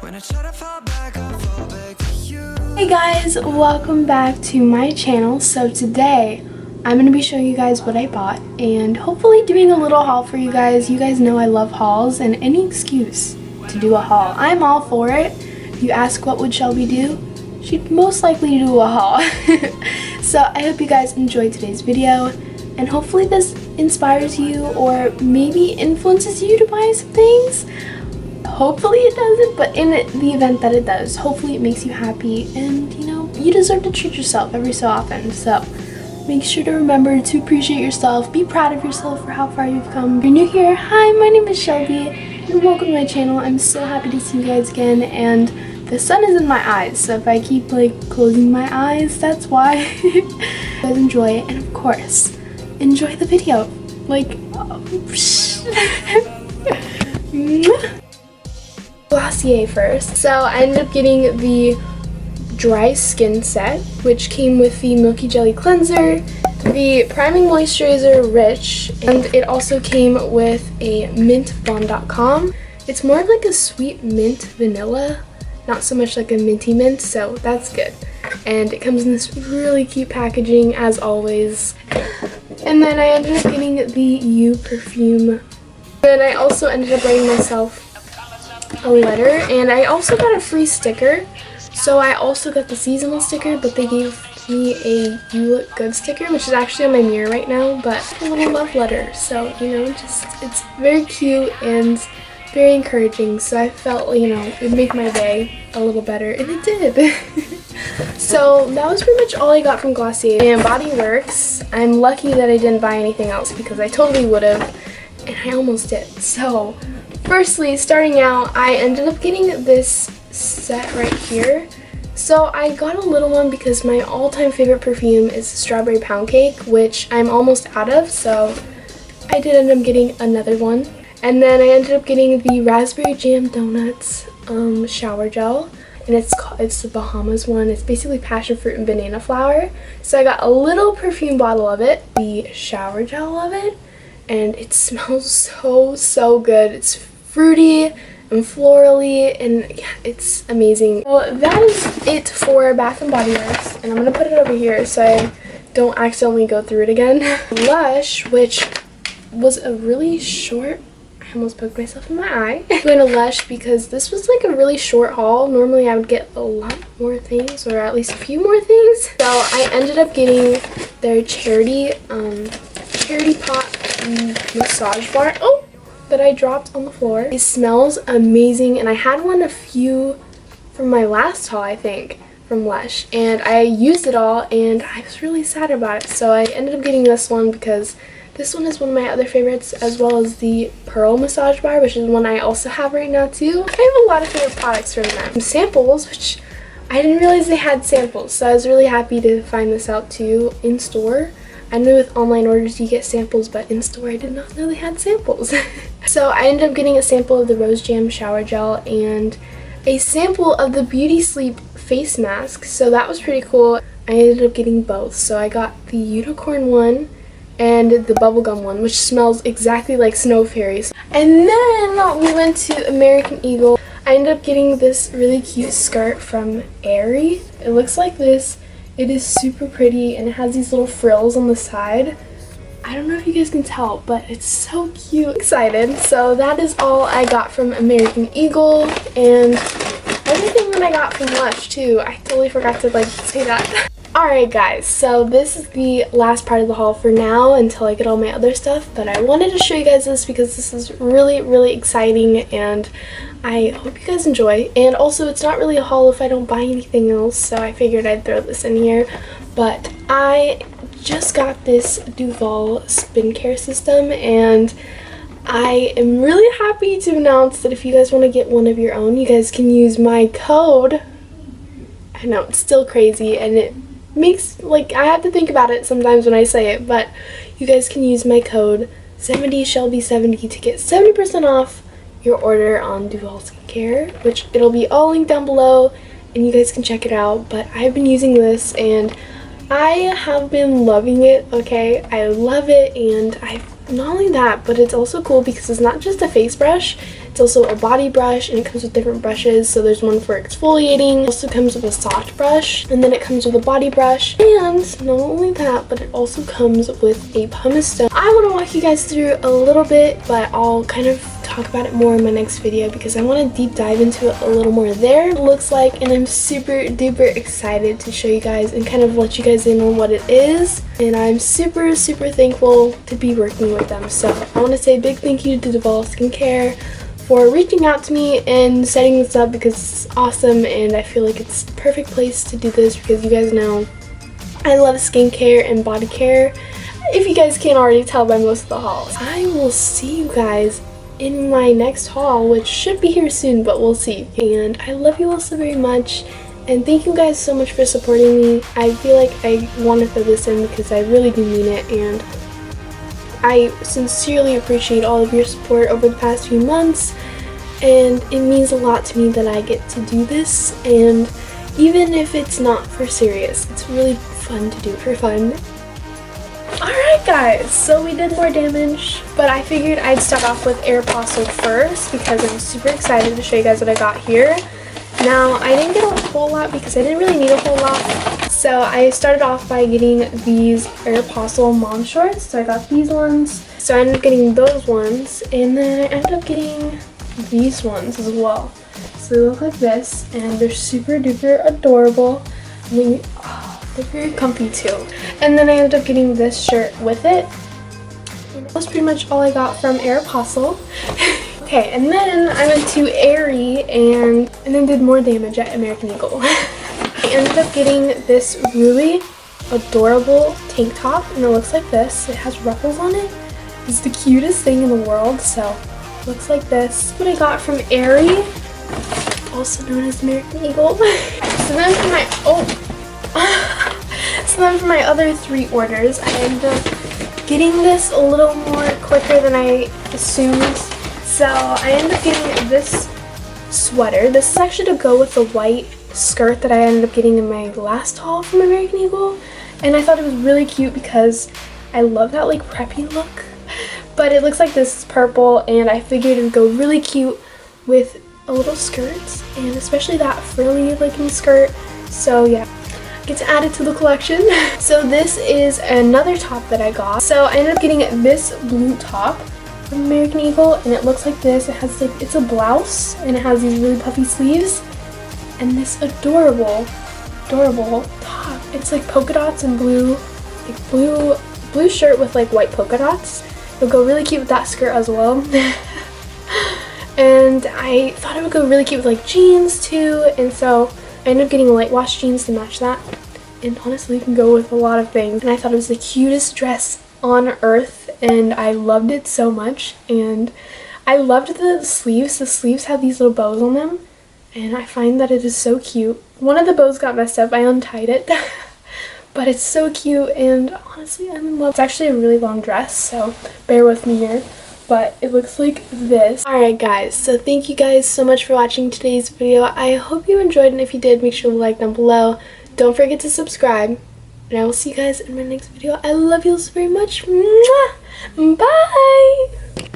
Hey guys, welcome back to my channel. So today I'm going to be showing you guys what I bought and hopefully doing a little haul for you guys. You guys know I love hauls and any excuse to do a haul. I'm all for it. If you ask what would Shelby do, she'd most likely do a haul. So I hope you guys enjoyed today's video and hopefully this inspires you or maybe influences you to buy some things. Hopefully it doesn't, but in the event that it does, hopefully it makes you happy and, you know, you deserve to treat yourself every so often. So make sure to remember to appreciate yourself, be proud of yourself for how far you've come. If you're new here, hi, my name is Shelby and welcome to my channel. I'm so happy to see you guys again, and the sun is in my eyes, so if I keep like closing my eyes, that's why. You guys enjoy it, and of course, enjoy the video. Like, Glossier first. So I ended up getting the dry skin set, which came with the Milky Jelly Cleanser, the Priming Moisturizer Rich, and it also came with a mint Bomb.com. It's more of like a sweet mint vanilla, not so much like a minty mint, so that's good. And it comes in this really cute packaging as always. And then I ended up getting the You perfume. Then I also ended up writing myself a letter, and I also got a free sticker. So I also got the seasonal sticker, but they gave me a You Look Good sticker, which is actually on my mirror right now, but a little love letter. So, you know, just it's very cute and very encouraging, so I felt, you know, it would make my day a little better, and it did. So that was pretty much all I got from Glossier. And Body Works, I'm lucky that I didn't buy anything else because I totally would have, and I almost did. So firstly, starting out, I ended up getting this set right here. So I got a little one because my all-time favorite perfume is Strawberry Pound Cake, which I'm almost out of, so I did end up getting another one. And then I ended up getting the Raspberry Jam Donuts shower gel, and it's the Bahamas one. It's basically passion fruit and banana flower. So I got a little perfume bottle of it, the shower gel of it, and it smells so good. It's fruity and florally, and yeah, it's amazing. So that is it for Bath & Body Works, and I'm gonna put it over here so I don't accidentally go through it again. Lush, which was a really short, I almost poked myself in my eye. I'm going to Lush because this was like a really short haul. Normally I would get a lot more things, or at least a few more things. So I ended up getting their charity pot massage bar. Oh, that I dropped on the floor. It smells amazing, and I had one a few from my last haul, I think, from Lush, and I used it all and I was really sad about it. So I ended up getting this one because this one is one of my other favorites, as well as the Pearl Massage Bar, which is one I also have right now too. I have a lot of favorite products from them. Some samples, which I didn't realize they had samples, so I was really happy to find this out too in store. I know with online orders you get samples, but in store I did not know they had samples. So I ended up getting a sample of the Rose Jam shower gel and a sample of the Beauty Sleep face mask, so that was pretty cool. I ended up getting both, so I got the unicorn one and the bubblegum one, which smells exactly like Snow Fairies. And then we went to American Eagle. I ended up getting this really cute skirt from Aerie. It looks like this. It is super pretty and it has these little frills on the side. I don't know if you guys can tell, but it's so cute. Excited. So that is all I got from American Eagle, and everything that I got from Lush too. I totally forgot to like say that. Alright guys, so this is the last part of the haul for now until I get all my other stuff, but I wanted to show you guys this because this is really exciting and I hope you guys enjoy. And also, it's not really a haul if I don't buy anything else, so I figured I'd throw this in here. But I just got this Duval Spin Care system, and I am really happy to announce that if you guys want to get one of your own, you guys can use my code. I know, it's still crazy, and it makes, like, I have to think about it sometimes when I say it, but you guys can use my code 70Shelby70 to get 70% off your order on Duval Skincare, which it'll be all linked down below and you guys can check it out. But I've been using this and I have been loving it. Okay, I love it, and not only that, but it's also cool because it's not just a face brush, it's It's also a body brush, and it comes with different brushes. So there's one for exfoliating. It also comes with a soft brush, and then it comes with a body brush. And not only that, but it also comes with a pumice stone. I want to walk you guys through a little bit, but I'll kind of talk about it more in my next video because I want to deep dive into it a little more there. It looks like, and I'm super duper excited to show you guys and kind of let you guys in on what it is. And I'm super thankful to be working with them. So I want to say a big thank you to Devolve Skincare for reaching out to me and setting this up because it's awesome, and I feel like it's the perfect place to do this because you guys know I love skincare and body care, if you guys can't already tell by most of the hauls. I will see you guys in my next haul, which should be here soon, but we'll see. And I love you all so very much, and thank you guys so much for supporting me. I feel like I want to throw this in because I really do mean it, and I sincerely appreciate all of your support over the past few months, and it means a lot to me that I get to do this. And even if it's not for serious, it's really fun to do for fun. Alright guys, so we did more damage, but I figured I'd start off with Aeropostale first because I'm super excited to show you guys what I got here. Now, I didn't get a whole lot because I didn't really need a whole lot. So I started off by getting these Aeropostale mom shorts. So I got these ones. So I ended up getting those ones, and then I ended up getting these ones as well. So they look like this, and they're super duper adorable. I mean, they're very comfy too. And then I ended up getting this shirt with it. And that was pretty much all I got from Aeropostale. Okay, and then I went to Aerie and then did more damage at American Eagle. I ended up getting this really adorable tank top, and it looks like this. It has ruffles on it. It's the cutest thing in the world, so it looks like this. What I got from Aerie, also known as American Eagle. So then for my other 3 orders, I ended up getting this a little more quicker than I assumed. So I ended up getting this sweater. This is actually to go with the white skirt that I ended up getting in my last haul from American Eagle. And I thought it was really cute because I love that like preppy look. But it looks like this is purple, and I figured it would go really cute with a little skirt, and especially that frilly looking skirt. So yeah, gets added to the collection. So this is another top that I got. So I ended up getting this blue top from American Eagle, and it looks like this. It has like, it's a blouse, and it has these really puffy sleeves, and this adorable top. It's like polka dots and blue, like blue shirt with like white polka dots. It'll go really cute with that skirt as well. And I thought it would go really cute with like jeans too, and so I ended up getting light wash jeans to match that. And honestly, it can go with a lot of things. And I thought it was the cutest dress on earth, and I loved it so much. And I loved the sleeves. The sleeves have these little bows on them, and I find that it is so cute. One of the bows got messed up. I untied it. But it's so cute, and honestly, I'm in love. It's actually a really long dress, so bear with me here. But it looks like this. Alright guys, so thank you guys so much for watching today's video. I hope you enjoyed, and if you did, make sure to like down below. Don't forget to subscribe, and I will see you guys in my next video. I love you so very much. Mwah! Bye!